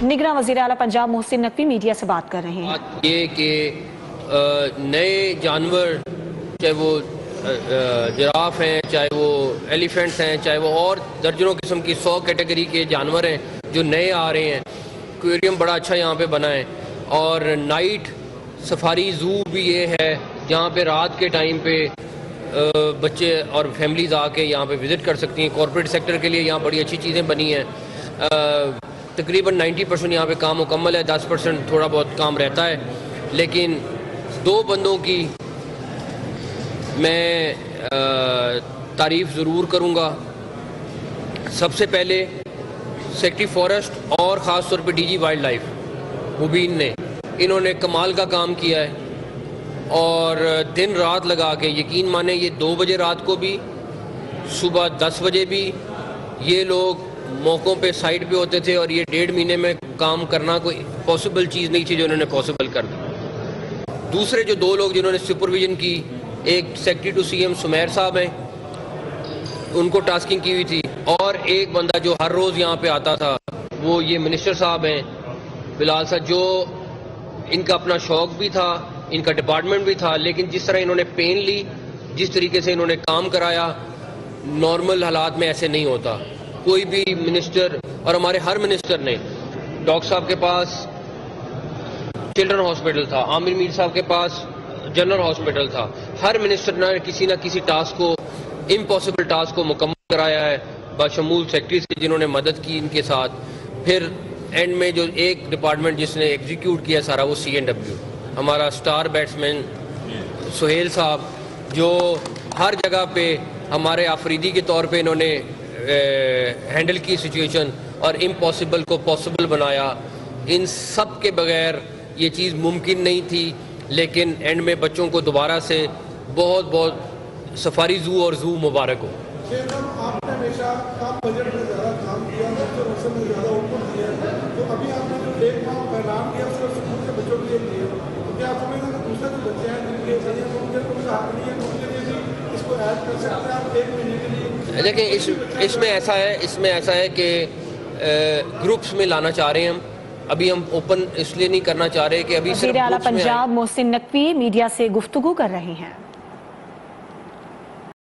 निगरान वज़ीर आला पंजाब मोहसिन नकवी मीडिया से बात कर रहे हैं। ये कि नए जानवर, चाहे वो जिराफ हैं, चाहे वो एलिफेंट्स हैं, चाहे वो और दर्जनों किस्म की 100 कैटेगरी के जानवर हैं जो नए आ रहे हैं। एक्वेरियम बड़ा अच्छा यहाँ पे बना है और नाइट सफारी ज़ू भी ये है जहाँ पे रात के टाइम पे बच्चे और फैमिलीज़ आके यहाँ पे विज़िट कर सकती हैं। कॉर्पोरेट सेक्टर के लिए यहाँ बड़ी अच्छी चीज़ें बनी हैं। तकरीबन 90% यहाँ पे काम मुकम्मल है, 10% थोड़ा बहुत काम रहता है। लेकिन 2 बंदों की मैं तारीफ़ ज़रूर करूँगा। सबसे पहले सेक्रेटरी फॉरेस्ट और ख़ास तौर पे डीजी वाइल्ड लाइफ मुबीन ने, इन्होंने कमाल का काम किया है और दिन रात लगा के, यकीन माने ये 2 बजे रात को भी, सुबह 10 बजे भी ये लोग मौक़ों पे साइट पे होते थे और ये 1.5 महीने में काम करना कोई पॉसिबल चीज़ नहीं थी जो इन्होंने पॉसिबल कर दी। दूसरे जो 2 लोग जिन्होंने सुपरविजन की, एक सेक्रेटरी टू सीएम सुमेर साहब हैं, उनको टास्किंग की हुई थी, और एक बंदा जो हर रोज़ यहाँ पे आता था वो ये मिनिस्टर साहब हैं बिलाल साहब, जो इनका अपना शौक़ भी था, इनका डिपार्टमेंट भी था, लेकिन जिस तरह इन्होंने पेन ली, जिस तरीके से इन्होंने काम कराया, नॉर्मल हालात में ऐसे नहीं होता। कोई भी मिनिस्टर, और हमारे हर मिनिस्टर ने, डॉक्टर साहब के पास चिल्ड्रन हॉस्पिटल था, आमिर मीर साहब के पास जनरल हॉस्पिटल था, हर मिनिस्टर ने किसी ना किसी टास्क को, इम्पॉसिबल टास्क को मुकम्मल कराया है, बशमूल सेक्रेटरी से जिन्होंने मदद की इनके साथ। फिर एंड में जो एक डिपार्टमेंट जिसने एग्जीक्यूट किया सारा, वो CNW, हमारा स्टार बैट्समैन सुहेल साहब, जो हर जगह पे हमारे आफरीदी के तौर पे इन्होंने हैंडल की सिचुएशन और इम्पॉसिबल को पॉसिबल बनाया। इन सब के बगैर ये चीज़ मुमकिन नहीं थी, लेकिन एंड में बच्चों को दोबारा से बहुत बहुत सफारी ज़ू और ज़ू मुबारक हो। आपने हमेशा कम बजट में ज़्यादा काम किया, बच्चों में ज़्यादा ऊपर दिया, तो अभी आपने जो 1 माह ऐलान किया उसको स्कूल के बच्चों के लिए किया, तो क्या आप समझते हैं दूसरे जो बच्चे हैं जिनके उनके हक नहीं है, उनके लिए भी इसको ऐड कर सकते हैं आप 1 महीने के लिए? देखिए, इसमें ऐसा है कि ग्रुप्स में लाना चाह रहे हैं हम। अभी हम ओपन इसलिए नहीं करना चाह रहे कि अभी सिर्फ वज़ीर आला पंजाब मोहसिन नकवी मीडिया से गुफ्तगू कर रहे हैं।